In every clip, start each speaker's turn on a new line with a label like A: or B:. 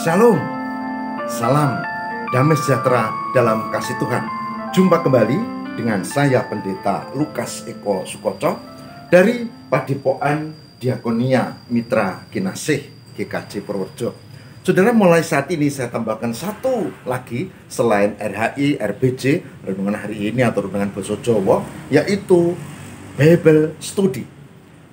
A: Shalom, salam damai sejahtera dalam kasih Tuhan. Jumpa kembali dengan saya Pendeta Lukas Eko Sukoco dari Padepokan Diakonia Mitra Kinasih GKJ Purworejo. Saudara, mulai saat ini saya tambahkan satu lagi selain RHI, RBJ, renungan hari ini atau renungan Basa Jawa, yaitu Bible Study.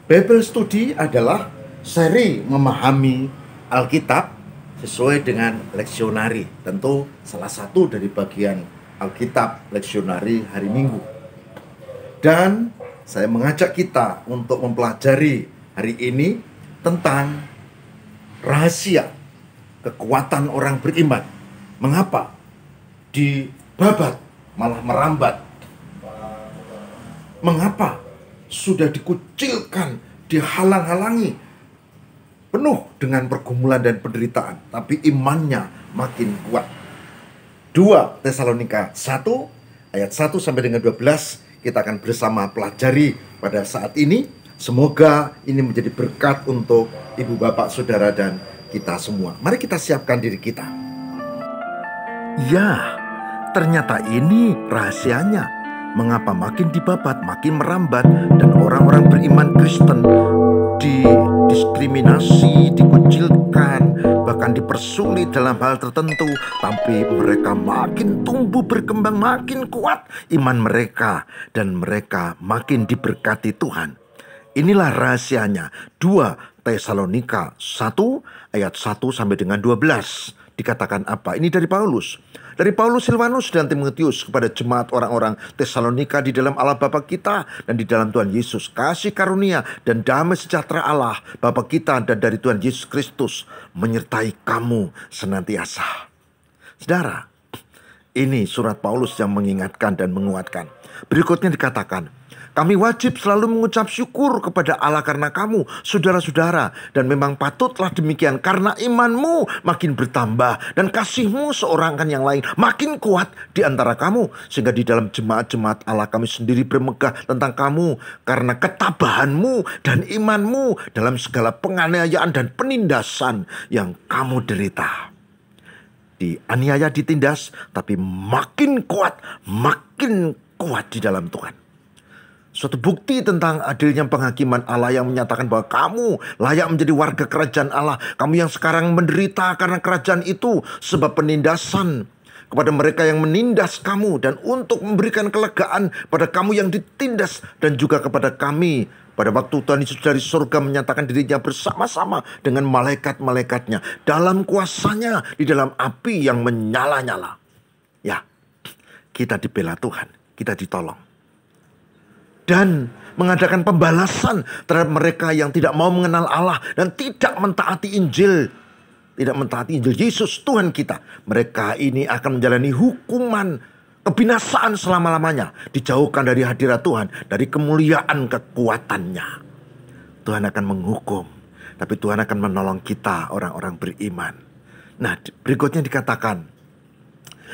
A: Bible Study adalah seri memahami Alkitab sesuai dengan leksionari. Tentu salah satu dari bagian Alkitab leksionari hari Minggu. Dan saya mengajak kita untuk mempelajari hari ini tentang rahasia kekuatan orang beriman. Mengapa dibabat malah merambat? Mengapa sudah dikucilkan, dihalang-halangi, penuh dengan pergumulan dan penderitaan, tapi imannya makin kuat. 2 Tesalonika 1 ayat 1 sampai dengan 12 kita akan bersama pelajari pada saat ini. Semoga ini menjadi berkat untuk ibu bapak saudara dan kita semua. Mari kita siapkan diri kita.
B: Ya, ternyata ini rahasianya. Mengapa makin dibabat, makin merambat, dan orang-orang beriman Kristen didiskriminasi, dikucilkan, bahkan dipersulit dalam hal tertentu, tapi mereka makin tumbuh berkembang, makin kuat iman mereka, dan mereka makin diberkati Tuhan. Inilah rahasianya. 2 Tesalonika 1 ayat 1 sampai dengan 12. Dikatakan apa? Ini dari Paulus. Dari Paulus, Silvanus, dan Timotius kepada jemaat orang-orang Tesalonika di dalam Allah Bapa kita dan di dalam Tuhan Yesus. Kasih karunia dan damai sejahtera Allah Bapa kita dan dari Tuhan Yesus Kristus menyertai kamu senantiasa. Saudara, ini surat Paulus yang mengingatkan dan menguatkan. Berikutnya dikatakan, kami wajib selalu mengucap syukur kepada Allah karena kamu, saudara-saudara. Dan memang patutlah demikian karena imanmu makin bertambah dan kasihmu seorang kan yang lain makin kuat di antara kamu. Sehingga di dalam jemaat-jemaat Allah kami sendiri bermegah tentang kamu karena ketabahanmu dan imanmu dalam segala penganiayaan dan penindasan yang kamu derita. Dianiaya, ditindas, tapi makin kuat di dalam Tuhan. Suatu bukti tentang adilnya penghakiman Allah yang menyatakan bahwa kamu layak menjadi warga kerajaan Allah. Kamu yang sekarang menderita karena kerajaan itu sebab penindasan kepada mereka yang menindas kamu, dan untuk memberikan kelegaan pada kamu yang ditindas, dan juga kepada kami pada waktu Tuhan Yesus dari surga menyatakan dirinya bersama-sama dengan malaikat-malaikatnya dalam kuasanya di dalam api yang menyala-nyala. Ya, kita dibela Tuhan, kita ditolong. Dan mengadakan pembalasan terhadap mereka yang tidak mau mengenal Allah dan tidak mentaati Injil. Tidak mentaati Injil Yesus Tuhan kita. Mereka ini akan menjalani hukuman kebinasaan selama-lamanya. Dijauhkan dari hadirat Tuhan, dari kemuliaan kekuatannya. Tuhan akan menghukum, tapi Tuhan akan menolong kita orang-orang beriman. Nah, berikutnya dikatakan,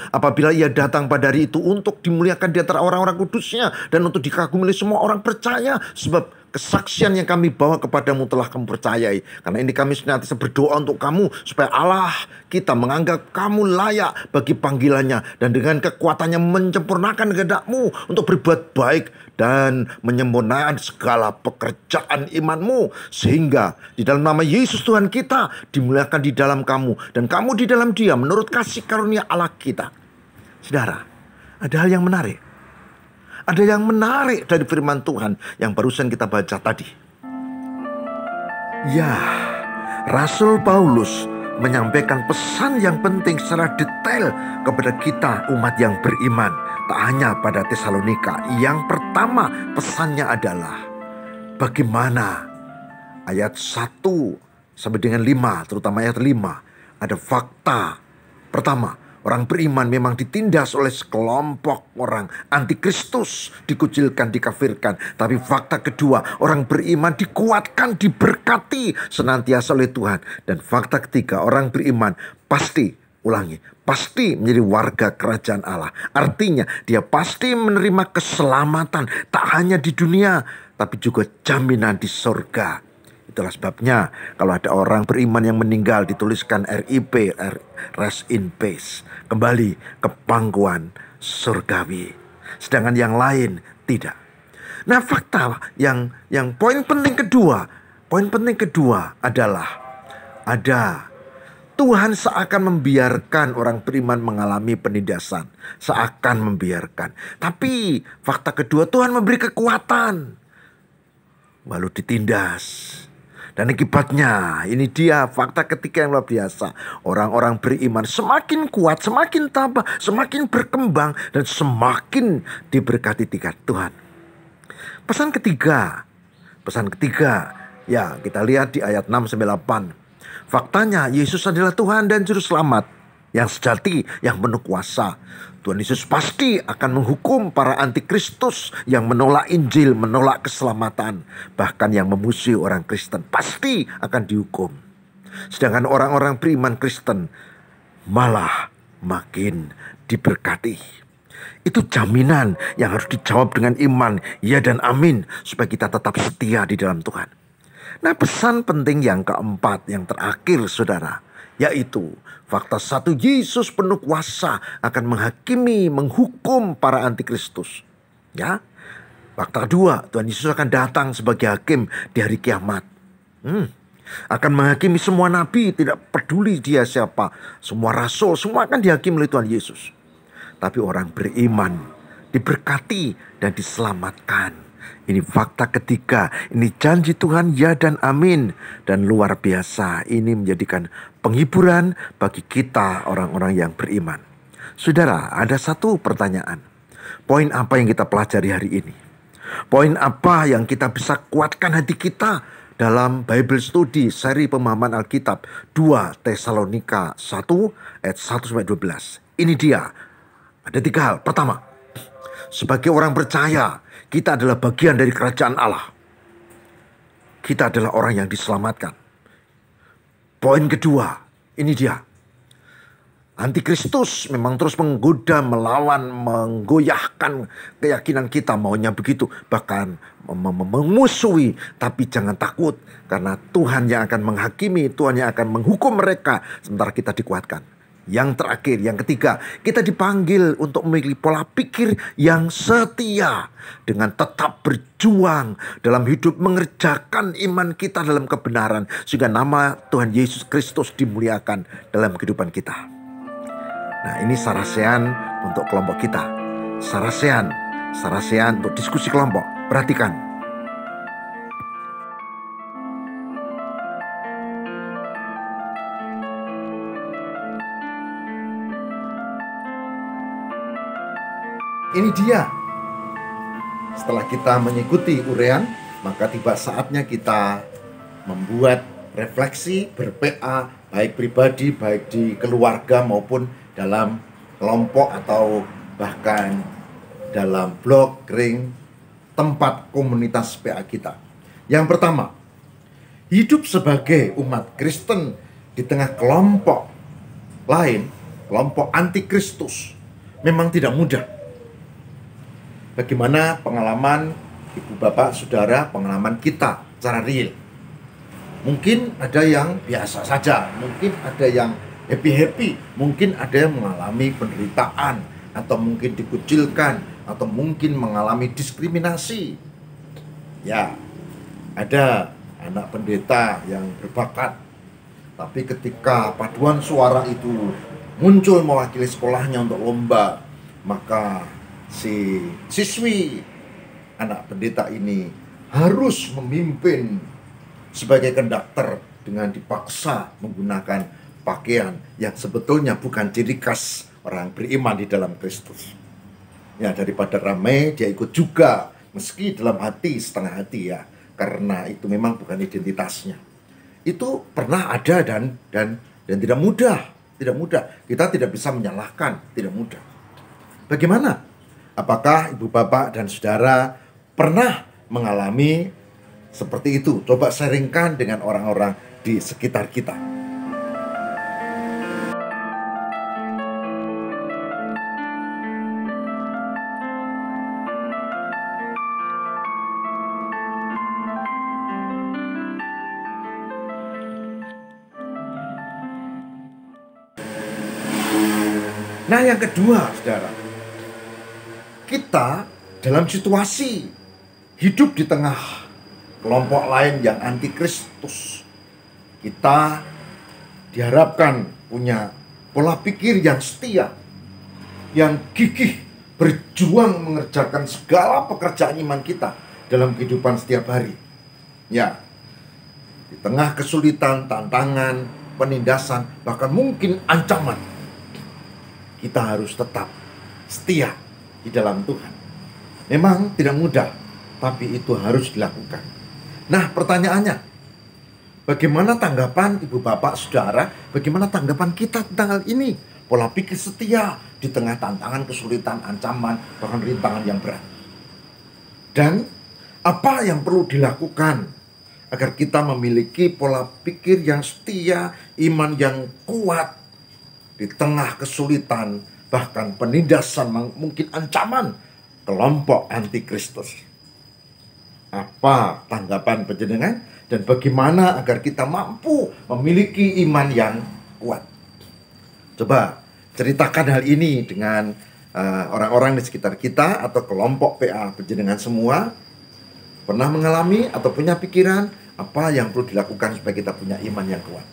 B: apabila ia datang pada hari itu untuk dimuliakan di antara orang-orang kudusnya dan untuk dikagumi oleh semua orang percaya, sebab kesaksian yang kami bawa kepadamu telah kamu percayai. Karena ini kami senantiasa berdoa untuk kamu supaya Allah kita menganggap kamu layak bagi panggilannya dan dengan kekuatannya menyempurnakan kehendakmu untuk berbuat baik dan menyempurnakan segala pekerjaan imanmu, sehingga di dalam nama Yesus Tuhan kita dimuliakan di dalam kamu dan kamu di dalam Dia menurut kasih karunia Allah kita. Saudara, ada hal yang menarik. Ada yang menarik dari firman Tuhan yang barusan kita baca tadi. Ya, Rasul Paulus menyampaikan pesan yang penting secara detail kepada kita umat yang beriman. Tak hanya pada Tesalonika. Yang pertama pesannya adalah bagaimana ayat 1 sampai dengan 5, terutama ayat 5, ada fakta. Pertama, orang beriman memang ditindas oleh sekelompok orang antikristus, dikucilkan, dikafirkan. Tapi fakta kedua, orang beriman dikuatkan, diberkati senantiasa oleh Tuhan. Dan fakta ketiga, orang beriman pasti menjadi warga kerajaan Allah. Artinya dia pasti menerima keselamatan tak hanya di dunia, tapi juga jaminan di surga. Itulah sebabnya kalau ada orang beriman yang meninggal dituliskan RIP, Rest in Peace, kembali ke pangkuan surgawi. Sedangkan yang lain tidak. Nah, fakta yang poin penting kedua adalah ada Tuhan seakan membiarkan orang beriman mengalami penindasan. Seakan membiarkan. Tapi fakta kedua, Tuhan memberi kekuatan. Lalu ditindas. Dan akibatnya, ini dia fakta ketiga yang luar biasa. Orang-orang beriman semakin kuat, semakin tambah, semakin berkembang, dan semakin diberkati tingkat Tuhan. Pesan ketiga, ya kita lihat di ayat 6-8. Faktanya Yesus adalah Tuhan dan Juru Selamat yang sejati, yang penuh kuasa. Tuhan Yesus pasti akan menghukum para antikristus yang menolak Injil, menolak keselamatan. Bahkan yang memusuhi orang Kristen pasti akan dihukum. Sedangkan orang-orang beriman Kristen malah makin diberkati. Itu jaminan yang harus dijawab dengan iman, ya dan amin, supaya kita tetap setia di dalam Tuhan. Nah, pesan penting yang keempat, yang terakhir saudara, yaitu fakta satu, Yesus penuh kuasa akan menghakimi, menghukum para antikristus. Ya, fakta kedua, Tuhan Yesus akan datang sebagai hakim di hari kiamat. Akan menghakimi semua nabi, tidak peduli dia siapa. Semua rasul, semua akan dihakimi oleh Tuhan Yesus. Tapi orang beriman diberkati dan diselamatkan. Ini fakta ketiga, ini janji Tuhan ya dan amin. Dan luar biasa, ini menjadikan penghiburan bagi kita orang-orang yang beriman. Saudara, ada satu pertanyaan. Poin apa yang kita pelajari hari ini? Poin apa yang kita bisa kuatkan hati kita dalam Bible Study seri pemahaman Alkitab 2 Tesalonika 1 ayat 1-12. Ini dia, ada 3 hal. Pertama, sebagai orang percaya, kita adalah bagian dari kerajaan Allah. Kita adalah orang yang diselamatkan. Poin kedua, ini dia. Antikristus memang terus menggoda, melawan, menggoyahkan keyakinan kita, maunya begitu. Bahkan memusuhi, tapi jangan takut. Karena Tuhan yang akan menghakimi, Tuhan yang akan menghukum mereka. Sementara kita dikuatkan. Yang terakhir, yang ketiga, kita dipanggil untuk memiliki pola pikir yang setia. Dengan tetap berjuang dalam hidup, mengerjakan iman kita dalam kebenaran. Sehingga nama Tuhan Yesus Kristus dimuliakan dalam kehidupan kita. Nah, ini sarasean untuk kelompok kita. Sarasean untuk diskusi kelompok. Perhatikan.
A: Ini dia. Setelah kita mengikuti urean, maka tiba saatnya kita membuat refleksi, ber-PA, baik pribadi, baik di keluarga maupun dalam kelompok atau bahkan dalam blog, ring, tempat komunitas PA kita. Yang pertama, hidup sebagai umat Kristen di tengah kelompok lain, kelompok antikristus, memang tidak mudah. Bagaimana pengalaman ibu bapak saudara, pengalaman kita secara real? Mungkin ada yang biasa saja, mungkin ada yang happy-happy, mungkin ada yang mengalami penderitaan, atau mungkin dikucilkan, atau mungkin mengalami diskriminasi. Ya, ada anak pendeta yang berbakat, tapi ketika paduan suara itu muncul mewakili sekolahnya untuk lomba, maka si siswi anak pendeta ini harus memimpin sebagai konduktor dengan dipaksa menggunakan pakaian yang sebetulnya bukan ciri khas orang beriman di dalam Kristus. Ya, daripada ramai dia ikut juga, meski dalam hati setengah hati ya, karena itu memang bukan identitasnya. Itu pernah ada dan tidak mudah. Kita tidak bisa menyalahkan, tidak mudah. Bagaimana? Apakah ibu bapak dan saudara pernah mengalami seperti itu? Coba sharingkan dengan orang-orang di sekitar kita. Nah, yang kedua, saudara, kita dalam situasi hidup di tengah kelompok lain yang antikristus, kita diharapkan punya pola pikir yang setia, yang gigih, berjuang mengerjakan segala pekerjaan iman kita dalam kehidupan setiap hari. Ya, di tengah kesulitan, tantangan, penindasan, bahkan mungkin ancaman, kita harus tetap setia di dalam Tuhan. Memang tidak mudah, tapi itu harus dilakukan. Nah, pertanyaannya, bagaimana tanggapan ibu bapak saudara? Bagaimana tanggapan kita tentang hal ini? Pola pikir setia di tengah tantangan, kesulitan, ancaman, bahkan rintangan yang berat. Dan apa yang perlu dilakukan agar kita memiliki pola pikir yang setia, iman yang kuat di tengah kesulitan, bahkan penindasan, mungkin ancaman kelompok antikristus? Apa tanggapan panjenengan? Dan bagaimana agar kita mampu memiliki iman yang kuat? Coba ceritakan hal ini dengan orang-orang di sekitar kita atau kelompok PA panjenengan semua. Pernah mengalami atau punya pikiran apa yang perlu dilakukan supaya kita punya iman yang kuat?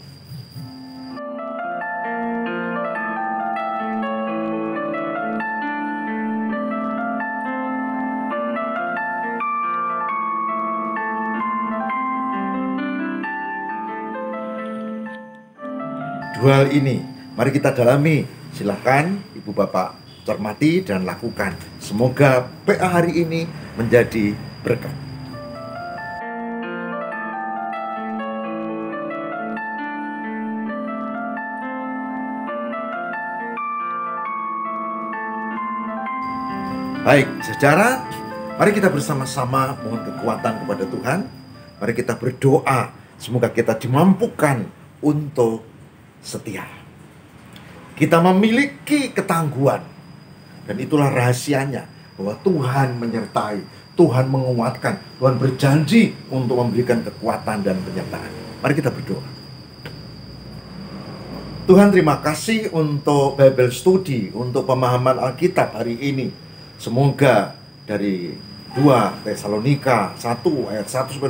A: Dua hal ini mari kita dalami. Silakan ibu bapak cermati dan lakukan. Semoga PA hari ini menjadi berkat. Baik, saudara, mari kita bersama-sama mohon kekuatan kepada Tuhan. Mari kita berdoa semoga kita dimampukan untuk setia. Kita memiliki ketangguhan, dan itulah rahasianya bahwa Tuhan menyertai, Tuhan menguatkan, Tuhan berjanji untuk memberikan kekuatan dan penyertaan. Mari kita berdoa. Tuhan, terima kasih untuk Bible Study, untuk pemahaman Alkitab hari ini. Semoga dari 2 Tesalonika 1 ayat 1-12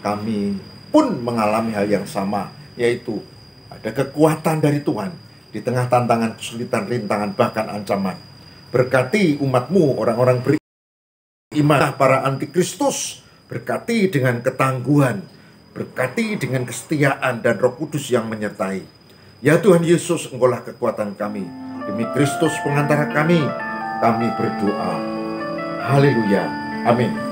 A: kami pun mengalami hal yang sama, yaitu ada kekuatan dari Tuhan di tengah tantangan, kesulitan, rintangan, bahkan ancaman. Berkati umat-Mu, orang-orang beriman, para antikristus. Berkati dengan ketangguhan, berkati dengan kesetiaan dan Roh Kudus yang menyertai. Ya Tuhan Yesus, Engkaulah kekuatan kami. Demi Kristus pengantara kami berdoa. Haleluya. Amin.